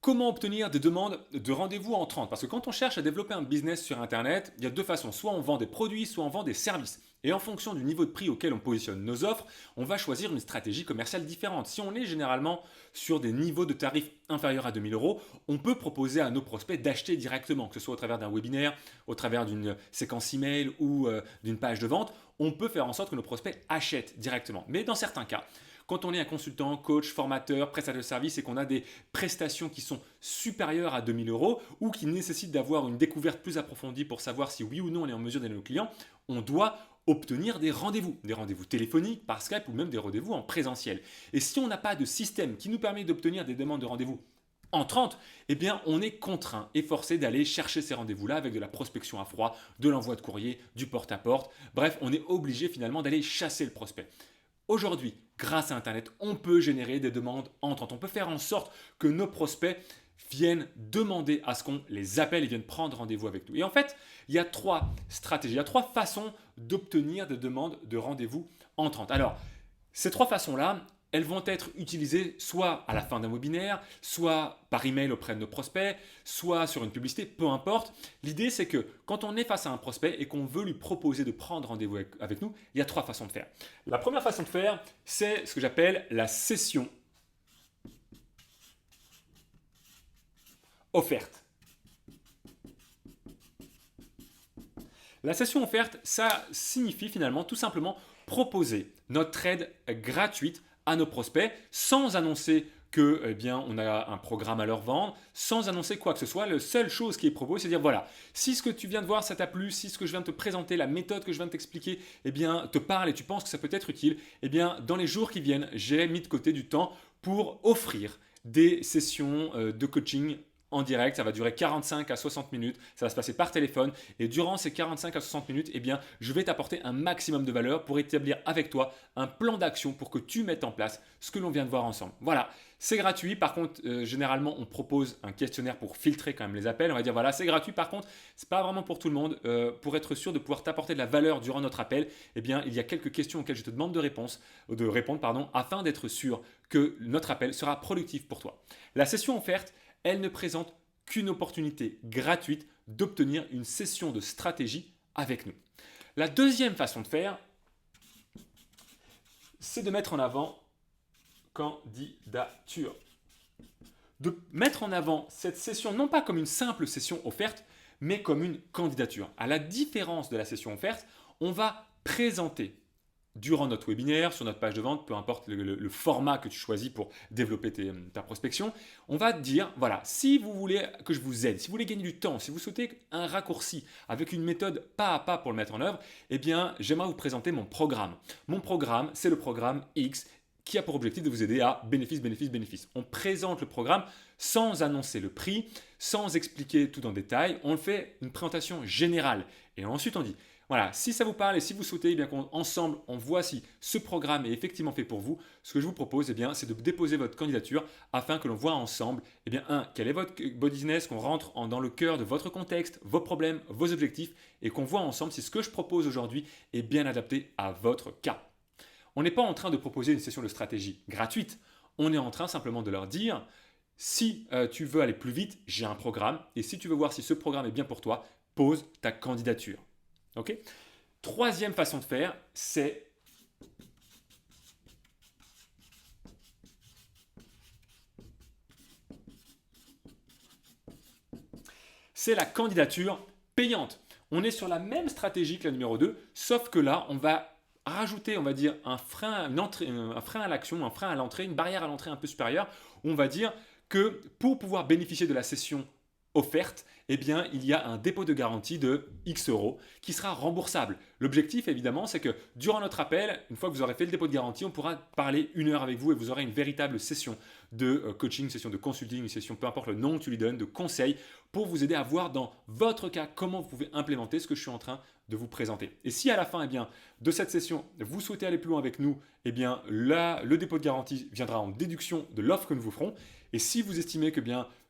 Comment obtenir des demandes de rendez-vous entrantes? Parce que quand on cherche à développer un business sur Internet, il y a deux façons. Soit on vend des produits, soit on vend des services. Et en fonction du niveau de prix auquel on positionne nos offres, on va choisir une stratégie commerciale différente. Si on est généralement sur des niveaux de tarifs inférieurs à 2000 euros, on peut proposer à nos prospects d'acheter directement, que ce soit au travers d'un webinaire, au travers d'une séquence email ou d'une page de vente. On peut faire en sorte que nos prospects achètent directement. Mais dans certains cas, quand on est un consultant, coach, formateur, prestataire de service et qu'on a des prestations qui sont supérieures à 2000 euros ou qui nécessitent d'avoir une découverte plus approfondie pour savoir si oui ou non on est en mesure d'aider nos clients, on doit obtenir des rendez-vous téléphoniques, par Skype ou même des rendez-vous en présentiel. Et si on n'a pas de système qui nous permet d'obtenir des demandes de rendez-vous entrantes, eh bien on est contraint et forcé d'aller chercher ces rendez-vous-là avec de la prospection à froid, de l'envoi de courrier, du porte-à-porte. Bref, on est obligé finalement d'aller chasser le prospect. Aujourd'hui, grâce à Internet, on peut générer des demandes entrantes. On peut faire en sorte que nos prospects viennent demander à ce qu'on les appelle et viennent prendre rendez-vous avec nous. Et en fait, il y a trois stratégies, il y a trois façons d'obtenir des demandes de rendez-vous entrantes. Alors, ces trois façons-là, elles vont être utilisées soit à la fin d'un webinaire, soit par email auprès de nos prospects, soit sur une publicité, peu importe. L'idée, c'est que quand on est face à un prospect et qu'on veut lui proposer de prendre rendez-vous avec nous, il y a trois façons de faire. La première façon de faire, c'est ce que j'appelle la session offerte. La session offerte, ça signifie finalement tout simplement proposer notre aide gratuite à nos prospects sans annoncer que, eh bien, on a un programme à leur vendre, sans annoncer quoi que ce soit. La seule chose qui est proposée, c'est de dire voilà, si ce que tu viens de voir, ça t'a plu, si ce que je viens de te présenter, la méthode que je viens de t'expliquer, eh bien, te parle et tu penses que ça peut être utile, eh bien, dans les jours qui viennent, j'ai mis de côté du temps pour offrir des sessions de coaching en direct, ça va durer 45 à 60 minutes, ça va se passer par téléphone et durant ces 45 à 60 minutes, eh bien, je vais t'apporter un maximum de valeur pour établir avec toi un plan d'action pour que tu mettes en place ce que l'on vient de voir ensemble. Voilà, c'est gratuit. Par contre, généralement, on propose un questionnaire pour filtrer quand même les appels. On va dire voilà, c'est gratuit. Par contre, c'est pas vraiment pour tout le monde. Pour être sûr de pouvoir t'apporter de la valeur durant notre appel, eh bien, il y a quelques questions auxquelles je te demande de répondre, afin d'être sûr que notre appel sera productif pour toi. La session offerte, elle ne présente qu'une opportunité gratuite d'obtenir une session de stratégie avec nous. La deuxième façon de faire, c'est de mettre en avant candidature. De mettre en avant cette session non pas comme une simple session offerte, mais comme une candidature. À la différence de la session offerte, on va présenter durant notre webinaire, sur notre page de vente, peu importe le format que tu choisis pour développer ta prospection, on va te dire, voilà, si vous voulez que je vous aide, si vous voulez gagner du temps, si vous souhaitez un raccourci avec une méthode pas à pas pour le mettre en œuvre, eh bien, j'aimerais vous présenter mon programme. Mon programme, c'est le programme X qui a pour objectif de vous aider à bénéfice, bénéfice, bénéfice. On présente le programme sans annoncer le prix, sans expliquer tout en détail. On fait une présentation générale. Et ensuite, on dit, voilà, si ça vous parle et si vous souhaitez eh bien qu'ensemble on voit si ce programme est effectivement fait pour vous, ce que je vous propose eh bien, c'est de déposer votre candidature afin que l'on voit ensemble eh bien, quel est votre business, qu'on rentre dans le cœur de votre contexte, vos problèmes, vos objectifs et qu'on voit ensemble si ce que je propose aujourd'hui est bien adapté à votre cas. On n'est pas en train de proposer une session de stratégie gratuite, on est en train simplement de leur dire si tu veux aller plus vite, j'ai un programme et si tu veux voir si ce programme est bien pour toi, pose ta candidature. Okay. Troisième façon de faire, c'est la candidature payante. On est sur la même stratégie que la numéro 2, sauf que là, on va rajouter, on va dire, un frein à l'action, un frein à l'entrée, une barrière à l'entrée un peu supérieure, où on va dire que pour pouvoir bénéficier de la session offerte, eh bien, il y a un dépôt de garantie de X euros qui sera remboursable. L'objectif, évidemment, c'est que durant notre appel, une fois que vous aurez fait le dépôt de garantie, on pourra parler 1 heure avec vous et vous aurez une véritable session de coaching, une session de consulting, une session, peu importe le nom que tu lui donnes, de conseils pour vous aider à voir dans votre cas comment vous pouvez implémenter ce que je suis en train de vous présenter. Et si à la fin de cette session, vous souhaitez aller plus loin avec nous, eh bien, là, le dépôt de garantie viendra en déduction de l'offre que nous vous ferons. Et si vous estimez que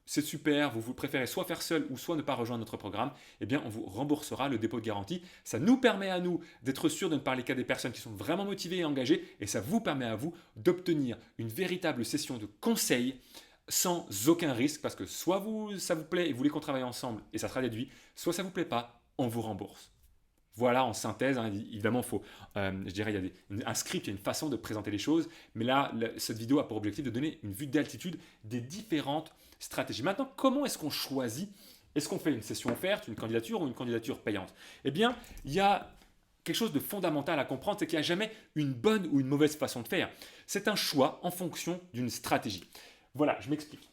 c'est super, vous préférez soit faire seul ou soit ne pas rejoindre notre programme, eh bien on vous remboursera le dépôt de garantie. Ça nous permet à nous d'être sûrs de ne parler qu'à des personnes qui sont vraiment motivées et engagées et ça vous permet à vous d'obtenir une véritable session de conseil sans aucun risque parce que soit ça vous plaît et vous voulez qu'on travaille ensemble et ça sera déduit, soit ça vous plaît pas, on vous rembourse. Voilà en synthèse, hein, évidemment, je dirais, il y a un script, il y a une façon de présenter les choses, mais là, cette vidéo a pour objectif de donner une vue d'altitude des différentes stratégies. Maintenant, comment est-ce qu'on choisit? Est-ce qu'on fait une session offerte, une candidature ou une candidature payante? Eh bien, il y a quelque chose de fondamental à comprendre, c'est qu'il n'y a jamais une bonne ou une mauvaise façon de faire. C'est un choix en fonction d'une stratégie. Voilà, je m'explique.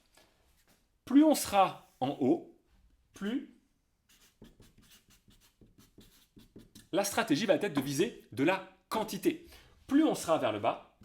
Plus on sera en haut, plus la stratégie va être de viser de la quantité. Plus on sera vers le bas,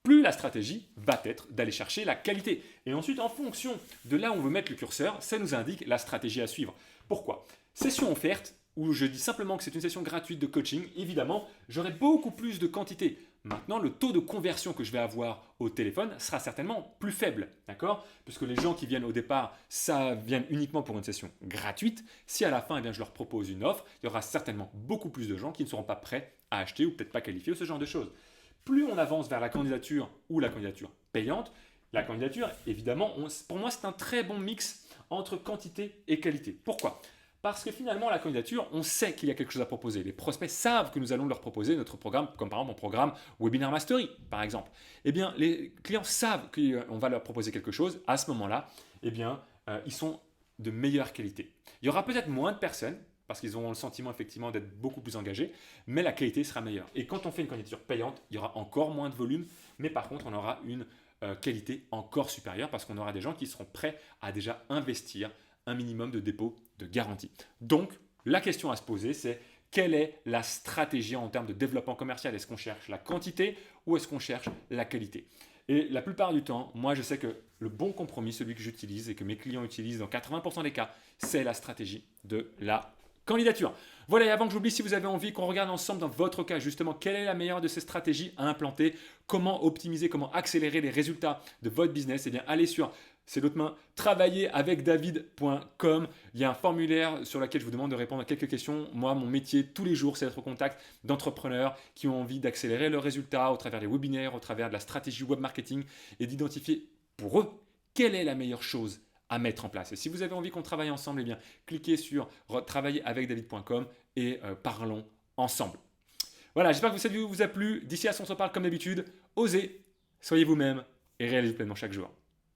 plus la stratégie va être d'aller chercher la qualité. Et ensuite, en fonction de là où on veut mettre le curseur, ça nous indique la stratégie à suivre. Pourquoi? Session offerte, où je dis simplement que c'est une session gratuite de coaching, évidemment, j'aurai beaucoup plus de quantité. Maintenant, le taux de conversion que je vais avoir au téléphone sera certainement plus faible, d'accord? Puisque les gens qui viennent au départ, ça viennent uniquement pour une session gratuite. Si à la fin, eh bien, je leur propose une offre, il y aura certainement beaucoup plus de gens qui ne seront pas prêts à acheter ou peut-être pas qualifiés ou ce genre de choses. Plus on avance vers la candidature ou la candidature payante, la candidature, évidemment, pour moi, c'est un très bon mix entre quantité et qualité. Pourquoi? Parce que finalement, la candidature, on sait qu'il y a quelque chose à proposer. Les prospects savent que nous allons leur proposer notre programme, comme par exemple mon programme Webinar Mastery, par exemple. Eh bien, les clients savent qu'on va leur proposer quelque chose. À ce moment-là, eh bien, ils sont de meilleure qualité. Il y aura peut-être moins de personnes, parce qu'ils auront le sentiment effectivement d'être beaucoup plus engagés, mais la qualité sera meilleure. Et quand on fait une candidature payante, il y aura encore moins de volume, mais par contre, on aura une qualité encore supérieure, parce qu'on aura des gens qui seront prêts à déjà investir un minimum de dépôt de garantie. Donc, la question à se poser, c'est quelle est la stratégie en termes de développement commercial? Est-ce qu'on cherche la quantité ou est-ce qu'on cherche la qualité? Et la plupart du temps, moi je sais que le bon compromis, celui que j'utilise et que mes clients utilisent dans 80% des cas, c'est la stratégie de la candidature. Voilà, et avant que j'oublie, si vous avez envie qu'on regarde ensemble dans votre cas, justement, quelle est la meilleure de ces stratégies à implanter, comment optimiser, comment accélérer les résultats de votre business, eh bien, allez sur c'est l'autre main, travailleravecdavid.com. Il y a un formulaire sur lequel je vous demande de répondre à quelques questions. Moi, mon métier tous les jours, c'est d'être au contact d'entrepreneurs qui ont envie d'accélérer leurs résultats au travers des webinaires, au travers de la stratégie web marketing et d'identifier pour eux quelle est la meilleure chose à mettre en place. Et si vous avez envie qu'on travaille ensemble, eh bien, cliquez sur travailleravecdavid.com et parlons ensemble. Voilà, j'espère que cette vidéo vous a plu. D'ici à ce qu'on se parle comme d'habitude, osez, soyez vous-même et réalisez pleinement chaque jour.